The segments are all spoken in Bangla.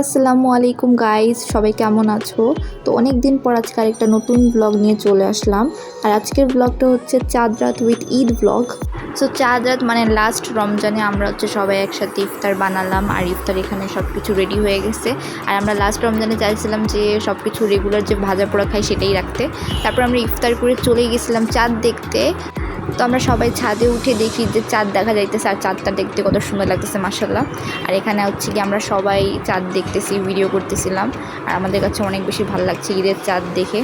আসসালামু আলাইকুম গাইস, সবাই কেমন আছো? তো অনেক দিন পর আজকে আরেকটা নতুন ব্লগ নিয়ে চলে আসলাম। আর আজকের ব্লগটা হচ্ছে চাঁদ রাত উইথ ঈদ ব্লগ। সো চাঁদ রাত মানে লাস্ট রমজানে আমরা হচ্ছে সবাই একসাথে ইফতার বানালাম, আর ইফতার এখানে সব কিছু রেডি হয়ে গেছে। আর আমরা লাস্ট রমজানে চাইছিলাম যে সব কিছু রেগুলার যে ভাজা পোড়া খাই সেটাই রাখতে। তারপর আমরা ইফতার করে চলে গেছিলাম চাঁদ দেখতে। তো আমরা সবাই ছাদে উঠে দেখি যে চাঁদ দেখা যাইতেছে, আর চাঁদটা দেখতে কত সুন্দর লাগতেছে মাশাআল্লাহ। আর এখানে হচ্ছে কি আমরা সবাই চাঁদ দেখতেছি, ভিডিও করতেছিলাম, আর আমাদের কাছে অনেক বেশি ভালো লাগছে ঈদের চাঁদ দেখে।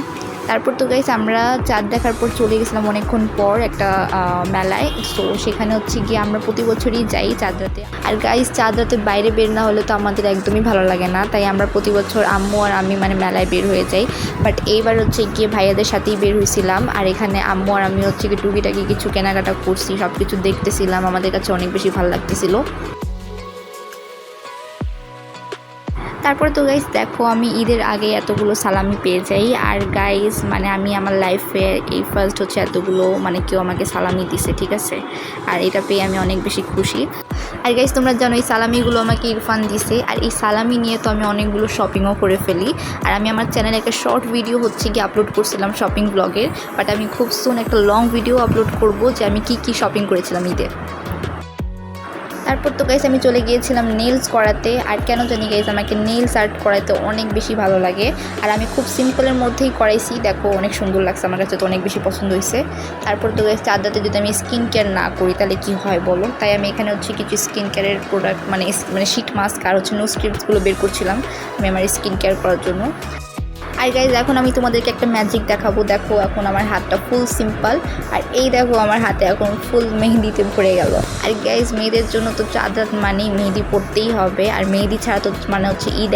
তারপর তো গাইস আমরা চাঁদ দেখার পর চলে গেছিলাম অনেকক্ষণ পর একটা মেলায়। তো সেখানে হচ্ছে গিয়ে আমরা প্রতি বছরই যাই চাঁদ রাতে। আর গাইস চাঁদ রাতে বাইরে বের না হলে তো আমাদের একদমই ভালো লাগে না, তাই আমরা প্রতি বছর আম্মু আর আমি মানে মেলায় বের হয়ে যাই। বাট এইবার হচ্ছে গিয়ে ভাইয়াদের সাথেই বের হয়েছিলাম, আর এখানে আম্মু আর আমি হচ্ছে গিয়ে টুকিটাকি কিছু কেনাকাটা করছি, সব কিছু দেখতেছিলাম, আমাদের কাছে অনেক বেশি ভালো লাগতেছিল। তারপরে তো গাইস দেখো আমি ঈদের আগে এতগুলো সালামি পেয়ে যাই। আর গাইস মানে আমি আমার লাইফে এই ফার্স্ট হচ্ছে এতগুলো মানে কেউ আমাকে সালামি দিছে, ঠিক আছে। আর এটা পেয়ে আমি অনেক বেশি খুশি। আর গাইস তোমরা জানো এই সালামিগুলো আমাকে ইরফান দিছে, আর এই সালামি নিয়ে তো আমি অনেকগুলো শপিংও করে ফেলি। আর আমি আমার চ্যানেলে একটা শর্ট ভিডিও হচ্ছে কি আপলোড করছিলাম শপিং ব্লগের, বাট আমি খুব সুন একটা লং ভিডিও আপলোড করব যে আমি কি শপিং করেছিলাম ঈদে। তারপর তো গাইস আমি চলে গিয়েছিলাম নেলস করাতে। আর কেন জানি গাইস আমাকে নেলস আর্ট করাতে অনেক বেশি ভালো লাগে, আর আমি খুব সিম্পলের মধ্যেই করাইছি। দেখো অনেক সুন্দর লাগছে, আমার কাছে তো অনেক বেশি পছন্দ হয়েছে। তারপর তো গাইস চাঁদ রাতে যদি আমি স্কিন কেয়ার না করি তাহলে কি হয় বলো, তাই আমি এখানে হচ্ছে কিছু স্কিন কেয়ারের প্রোডাক্ট মানে শীট মাস্ক আর হচ্ছে নোজ স্ট্রিপসগুলো বের করছিলাম আমি আমার স্কিন কেয়ার করার জন্য। আর গাইজ এখন আমি তোমাদেরকে একটা ম্যাজিক দেখাবো। দেখো এখন আমার হাতটা ফুল সিম্পল, আর এই দেখো আমার হাতে এখন ফুল মেহেদিতে ভরে গেল। আর গাইজ মেয়েদের জন্য তো চাঁদ রাত মানেই মেহেদি পড়তেই হবে, আর মেহেদি ছাড়া তো মানে হচ্ছে ঈদ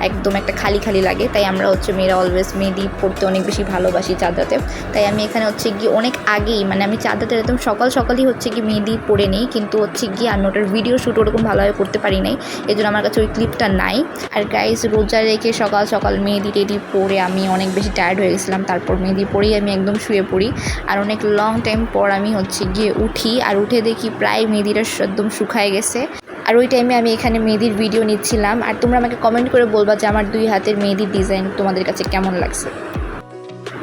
একদম একটা খালি খালি লাগে। তাই আমরা হচ্ছে মেয়েরা অলওয়েজ মেহেদি পড়তে অনেক বেশি ভালোবাসি চাঁদ রাতে। তাই আমি এখানে হচ্ছে গিয়ে অনেক আগেই মানে আমি চাঁদ রাতে একদম সকালই হচ্ছে কি মেহেদি পরে নিই, কিন্তু হচ্ছে গিয়ে আমি ওটার ভিডিও শ্যুট ওরকম ভালোভাবে করতে পারি নাই, এই জন্য আমার কাছে ওই ক্লিপটা নাই। আর গাইজ রোজা রেখে সকাল মেহেদি পরে আমি অনেক বেশি টায়ার্ড হয়ে গেছিলাম। তারপর মেহেদি পরেই আমি একদম শুয়ে পড়ি, আর অনেক লং টাইম পর আমি হচ্ছে গিয়ে উঠি, আর উঠে দেখি প্রায় মেহেদিটা একদম শুকায় গেছে। আর ওই টাইমে আমি এখানে মেহেদির ভিডিও নিচ্ছিলাম। আর তোমরা আমাকে কমেন্ট করে বলবা যে আমার 2 হাতের মেহেদির ডিজাইন তোমাদের কাছে কেমন লাগছে।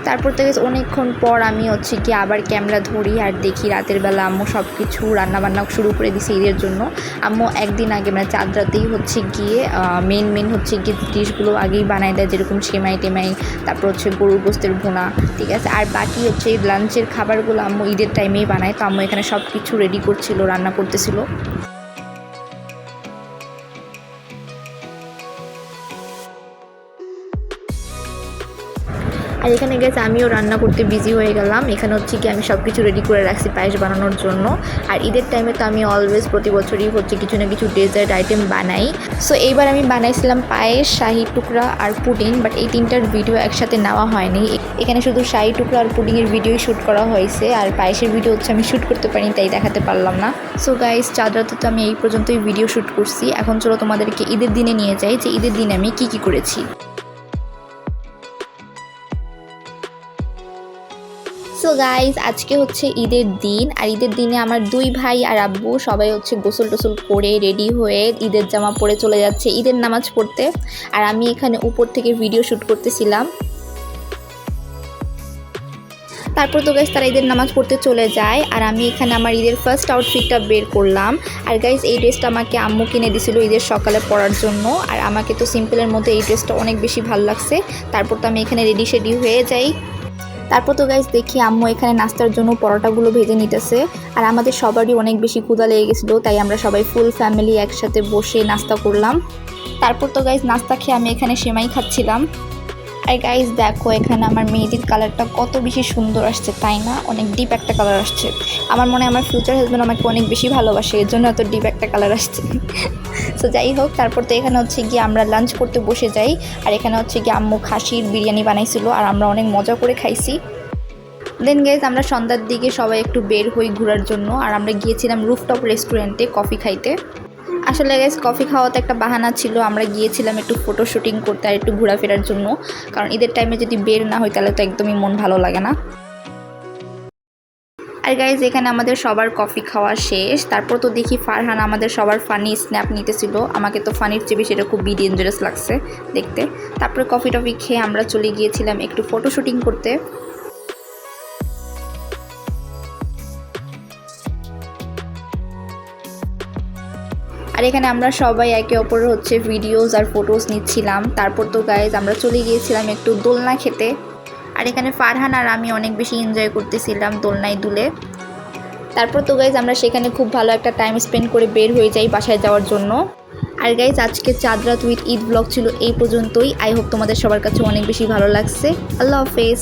তারপর থেকে অনেকক্ষণ পর আমি হচ্ছে গিয়ে আবার ক্যামেরা ধরি, আর দেখি রাতের বেলা আম্মু সব কিছু রান্নাবান্না শুরু করে দিছে ঈদের জন্য। আম্মু একদিন আগে মানে চাঁদ রাতেই হচ্ছে গিয়ে মেন হচ্ছে গিয়ে ডিশগুলো আগেই বানায় দেয়, যেরকম সেমাই টেমাই, তারপর হচ্ছে গরুর গোস্তের ভুনা, ঠিক আছে। আর বাকি হচ্ছে লাঞ্চের খাবারগুলো আম্মু ঈদের টাইমেই বানায়। তো আম্মু এখানে সব কিছু রেডি করছিল, রান্না করতেছিল। আর এখানে গেছে আমিও রান্না করতে বিজি হয়ে গেলাম। এখানে হচ্ছে কি আমি সব কিছু রেডি করে রাখছি পায়েস বানানোর জন্য। আর ঈদের টাইমে তো আমি অলওয়েজ প্রতি বছরই হচ্ছে কিছু না কিছু ডেজার্ট আইটেম বানাই। সো এইবার আমি বানাইছিলাম পায়েস, শাহি টুকরা আর পুডিং, বাট এই তিনটার ভিডিও একসাথে নেওয়া হয়নি। এখানে শুধু শাহি টুকরা আর পুডিংয়ের ভিডিওই শ্যুট করা হয়েছে, আর পায়েসের ভিডিও হচ্ছে আমি শ্যুট করতে পারিনি, তাই দেখাতে পারলাম না। সো গাইস চাঁদ রাতে তো আমি এই পর্যন্তই ভিডিও শ্যুট করছি। এখন চলো তোমাদেরকে ঈদের দিনে নিয়ে যাই যে ঈদের দিনে আমি কি করেছি। সো গাইজ আজকে হচ্ছে ঈদের দিন, আর ঈদের দিনে আমার 2 ভাই আর আব্বু সবাই হচ্ছে গোসল টোসল করে রেডি হয়ে ঈদের জামা পরে চলে যাচ্ছে ঈদের নামাজ পড়তে। আর আমি এখানে উপর থেকে ভিডিও শ্যুট করতেছিলাম। তারপর তো গাইজ তারা ঈদের নামাজ পড়তে চলে যায়, আর আমি এখানে আমার ঈদের ফার্স্ট আউটফিটটা বের করলাম। আর গাইজ এই ড্রেসটা আমাকে আম্মু কিনে দিয়েছিল ঈদের সকালে পরার জন্য, আর আমাকে তো সিম্পলের মধ্যে এই ড্রেসটা অনেক বেশি ভালো লাগছে। তারপর তো আমি এখানে রেডি হয়ে যাই। তারপর তো গাইজ দেখি আম্মু এখানে নাস্তার জন্য পরোটাগুলো ভেজে নিতেছে, আর আমাদের সবারই অনেক বেশি ক্ষুধা লেগে গেছিলো, তাই আমরা সবাই ফুল ফ্যামিলি একসাথে বসে নাস্তা করলাম। তারপর তো গাইজ নাস্তা খেয়ে আমি এখানে সেমাই খাচ্ছিলাম। আর গাইজ দেখো এখানে আমার মেহেদির কালারটা কত বেশি সুন্দর আসছে, তাই না? অনেক ডিপ একটা কালার আসছে। আমার মনে হয় আমার ফিউচার হাজব্যান্ড আমাকে অনেক বেশি ভালোবাসে, এর জন্য এত ডিপ একটা কালার আসছে। সো যাই হোক, তারপর তো এখানে হচ্ছে গিয়ে আমরা লাঞ্চ করতে বসে যাই। আর এখানে হচ্ছে গিয়ে আম্মু খাসির বিরিয়ানি বানাইছিল, আর আমরা অনেক মজা করে খাইছি। দেন গাইজ আমরা সন্ধ্যার দিকে সবাই একটু বের হই ঘোরার জন্য, আর আমরা গিয়েছিলাম রুফটপ রেস্টুরেন্টে কফি খাইতে। আসলে গাইজ কফি খাওয়াতে একটা বাহানা ছিল, আমরা গিয়েছিলাম একটু ফটো শুটিং করতে আর একটু ঘোরাফেরার জন্য, কারণ ঈদের টাইমে যদি বের না হই তাহলে তো একদমই মন ভালো লাগে না। আর গাইজ এখানে আমাদের সবার কফি খাওয়া শেষ। তারপর তো দেখি ফারহান আমাদের সবার ফানি স্ন্যাপ নিতেছিল। আমাকে তো ফানির চেয়ে বেশি এটা খুবই ডেঞ্জারাস লাগছে দেখতে। তারপরে কফি টফি খেয়ে আমরা চলে গিয়েছিলাম একটু ফটো শুটিং করতে। আর এখানে আমরা সবাই একে অপরের হচ্ছে ভিডিওস আর ফটোস নিচ্ছিলাম। তারপর তো গাইজ আমরা চলে গিয়েছিলাম একটু দোলনা খেতে। আর এখানে ফারহান আর আমি অনেক বেশি এনজয় করতেছিলাম দোলনায় দুলে। তারপর তো গাইজ আমরা সেখানে খুব ভালো একটা টাইম স্পেন্ড করে বের হয়ে যাই বাসায় যাওয়ার জন্য। আর গাইজ আজকে চাঁদ রাত উইথ ঈদ ব্লগ ছিল এই পর্যন্তই। আই হোপ তোমাদের সবার কাছে অনেক বেশি ভালো লাগছে। আল্লাহ হাফেজ।